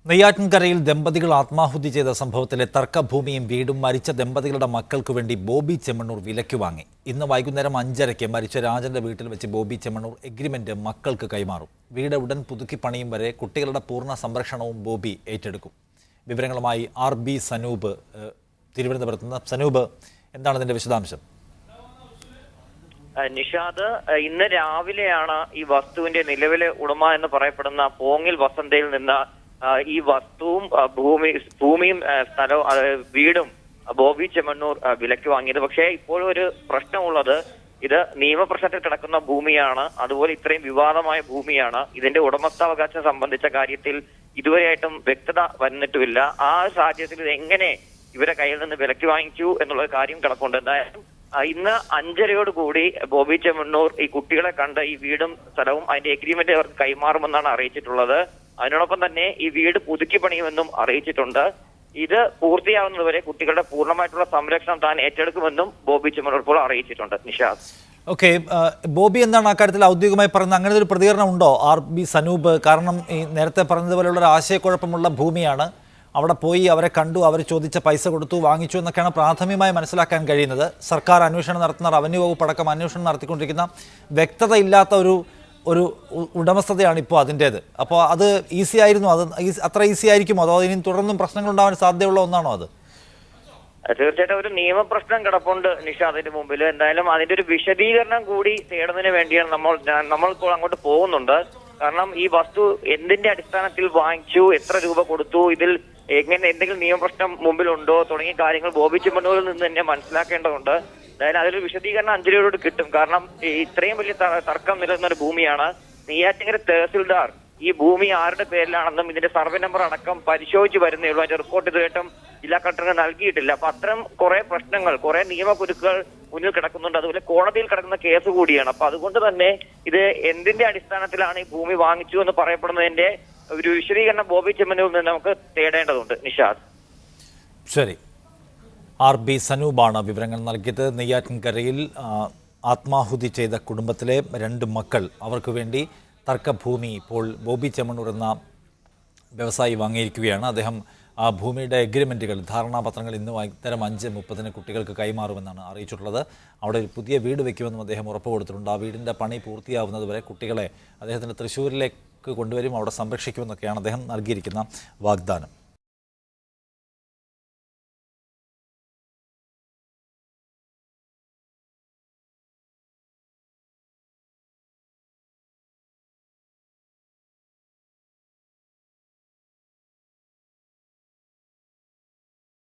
നെയ്യാറ്റിൻകരയിൽ ദമ്പതികൾ ആത്മാഹുതി ചെയ്ത സംഭവത്തിലെ തർക്കഭൂമിയും വീടും മരിച്ച ദമ്പതികളുടെ മക്കൾക്കു വേണ്ടി ബോബി ചെമ്മണ്ണൂർ വിലയ്ക്ക് വാങ്ങി. ഇന്ന് വൈകുന്നേരം 5:30 മരിച്ച രാജന്റെ വീട്ടിൽ വെച്ച് ബോബി ചെമ്മണ്ണൂർ എഗ്രിമെന്റ് മക്കൾക്ക് കൈമാറും. വീട് ഉടൻ പുതുക്കി പണിയും വരെ കുട്ടികളുടെ പൂർണ്ണ സംരക്ഷണവും ബോബി ഏറ്റെടുക്കും. വിവരങ്ങളുമായി RB സനൂപ് തിരുവനന്തപുരത്ത് നിന്ന്. സനൂപ്, എന്താണ് ഇതിന്റെ വിശദാംശം? നിഷാദ്, ഇന്ന് രാവിലെയാണ് ഈ വസ്തുവിന്റെ നിലവിലെ ഉടമ എന്ന് പറയപ്പെടുന്ന പോങ്ങിൽ വസന്തയിൽ നിന്ന് ഈ വസ്തുവും ഭൂമിയും സ്ഥലവും വീടും ബോബി ചെമ്മണ്ണൂർ വിലയ്ക്ക് വാങ്ങിയത്. പക്ഷേ ഇപ്പോഴും ഒരു പ്രശ്നമുള്ളത്, ഇത് നിയമപ്രശ്നത്തിൽ കിടക്കുന്ന ഭൂമിയാണ്. അതുപോലെ ഇത്രയും വിവാദമായ ഭൂമിയാണ്. ഇതിന്റെ ഉടമസ്ഥാവകാശം സംബന്ധിച്ച കാര്യത്തിൽ ഇതുവരെയായിട്ടും വ്യക്തത വന്നിട്ടുമില്ല. ആ സാഹചര്യത്തിൽ ഇത് എങ്ങനെ ഇവരെ കയ്യിൽ നിന്ന് വിലയ്ക്ക് വാങ്ങിച്ചു എന്നുള്ള കാര്യം കിടപ്പുണ്ട്. എന്തായാലും ഇന്ന് 5:30 കൂടി ബോബി ചെമ്മണ്ണൂർ ഈ കുട്ടികളെ കണ്ട് ഈ വീടും സ്ഥലവും അതിന്റെ എഗ്രിമെന്റ് അവർക്ക് കൈമാറുമെന്നാണ് അറിയിച്ചിട്ടുള്ളത്. അതിനോടൊപ്പം തന്നെ ഈ വീട് പുതുക്കി പണിയുമെന്നും അറിയിച്ചിട്ടുണ്ട്. ഇത് പൂർത്തിയാവുന്നതുവരെ കുട്ടികളുടെ പൂർണ്ണമായിട്ടുള്ള സംരക്ഷണം താൻ ഏറ്റെടുക്കുമെന്നും ബോബി ചെമ്മണ്ണൂർ ഇപ്പോൾ അറിയിച്ചിട്ടുണ്ട്. നിഷാദ്, ഓക്കെ, ബോബി എന്താണ് അക്കാര്യത്തിൽ ഔദ്യോഗികമായി പറയുന്നത്? അങ്ങനെ ഒരു പ്രതികരണം ഉണ്ടോ RB സനൂപ്? കാരണം ഈ നേരത്തെ പറഞ്ഞതുപോലെയുള്ള ഒരു ആശയക്കുഴപ്പമുള്ള ഭൂമിയാണ്. അവിടെ പോയി അവരെ കണ്ടു, അവർ ചോദിച്ച പൈസ കൊടുത്തു, വാങ്ങിച്ചു എന്നൊക്കെയാണ് പ്രാഥമികമായി മനസ്സിലാക്കാൻ കഴിയുന്നത്. സർക്കാർ അന്വേഷണം നടത്തുന്ന റവന്യൂ വകുപ്പ് അടക്കം അന്വേഷണം നടത്തിക്കൊണ്ടിരിക്കുന്ന വ്യക്തതയില്ലാത്ത ഒരു ഉടമസ്ഥതയാണ് ഇപ്പോൾ അതിൻ്റേത്. അപ്പോൾ അത് ഈസി ആയിരുന്നു? അത് അത്ര ഈസി ആയിരിക്കുമോ? അതോ ഇനി തുടർന്നും പ്രശ്നങ്ങൾ ഉണ്ടാവാൻ സാധ്യതയുള്ള ഒന്നാണോ അത്? തീർച്ചയായിട്ടും ഒരു നിയമപ്രശ്നം കിടപ്പുണ്ട് നിഷാദിന്റെ മുമ്പിൽ. എന്തായാലും അതിന്റെ ഒരു വിശദീകരണം കൂടി തേടുന്നതിന് വേണ്ടിയാണ് നമ്മൾ ഇപ്പോൾ അങ്ങോട്ട് പോകുന്നുണ്ട്. കാരണം ഈ വസ്തു എന്തിന്റെ അടിസ്ഥാനത്തിൽ വാങ്ങിച്ചു, എത്ര രൂപ കൊടുത്തു, ഇതിൽ എങ്ങനെ എന്തെങ്കിലും നിയമപ്രശ്നം മുമ്പിലുണ്ടോ തുടങ്ങിയ കാര്യങ്ങൾ ബോബി ചെമ്മണ്ണൂരിൽ നിന്ന് തന്നെ മനസ്സിലാക്കേണ്ടതുണ്ട്. അതായത് അതിലൊരു വിശദീകരണം 5:30 കിട്ടും. കാരണം ഇത്രയും വലിയ തർക്കം നിലനിന്ന ഒരു ഭൂമിയാണ്. നെയ്യാറ്റിൻകര തഹസിൽദാർ ഈ ഭൂമി ആരുടെ പേരിലാണെന്നും ഇതിന്റെ സർവേ നമ്പർ അടക്കം പരിശോധിച്ച് വരുന്നേ ഉള്ളൂ. അതിന്റെ റിപ്പോർട്ട് ഇതുവരെയായിട്ടും ജില്ലാ കളക്ടറിന് നൽകിയിട്ടില്ല. അപ്പൊ അത്തരം കുറെ പ്രശ്നങ്ങൾ, കുറെ നിയമക്കുരുക്കുകൾ മുന്നിൽ കിടക്കുന്നുണ്ട്. അതുപോലെ കോടതിയിൽ കിടക്കുന്ന കേസ് കൂടിയാണ്. അപ്പൊ അതുകൊണ്ട് തന്നെ ഇത് എന്തിന്റെ അടിസ്ഥാനത്തിലാണ് ഈ ഭൂമി വാങ്ങിച്ചു എന്ന് പറയപ്പെടുന്നതിന്റെ ഒരു വിശദീകരണം ബോബി ചെമ്മണ്ണൂരിൽ നിന്ന് നമുക്ക് തേടേണ്ടതുണ്ട്. നിഷാദ്, ശരി. RB സനൂപാണ് വിവരങ്ങൾ നൽകിയത്. നെയ്യാറ്റിൻകരയിൽ ആത്മാഹുതി ചെയ്ത കുടുംബത്തിലെ 2 മക്കൾ, അവർക്ക് വേണ്ടി തർക്കഭൂമി ഇപ്പോൾ ബോബി ചെമ്മണ്ണൂർ എന്ന വ്യവസായി വാങ്ങിയിരിക്കുകയാണ്. അദ്ദേഹം ആ ഭൂമിയുടെ എഗ്രിമെൻറ്റുകൾ, ധാരണാപത്രങ്ങൾ ഇന്ന് വൈകുന്നേരം 5:30 കുട്ടികൾക്ക് കൈമാറുമെന്നാണ് അറിയിച്ചിട്ടുള്ളത്. അവിടെ ഒരു പുതിയ വീട് വയ്ക്കുമെന്നും അദ്ദേഹം ഉറപ്പ് കൊടുത്തിട്ടുണ്ട്. ആ വീടിൻ്റെ പണി പൂർത്തിയാവുന്നതുവരെ കുട്ടികളെ അദ്ദേഹത്തിൻ്റെ തൃശ്ശൂരിലേക്ക് കൊണ്ടുവരും, അവിടെ സംരക്ഷിക്കുമെന്നൊക്കെയാണ് അദ്ദേഹം നൽകിയിരിക്കുന്ന വാഗ്ദാനം.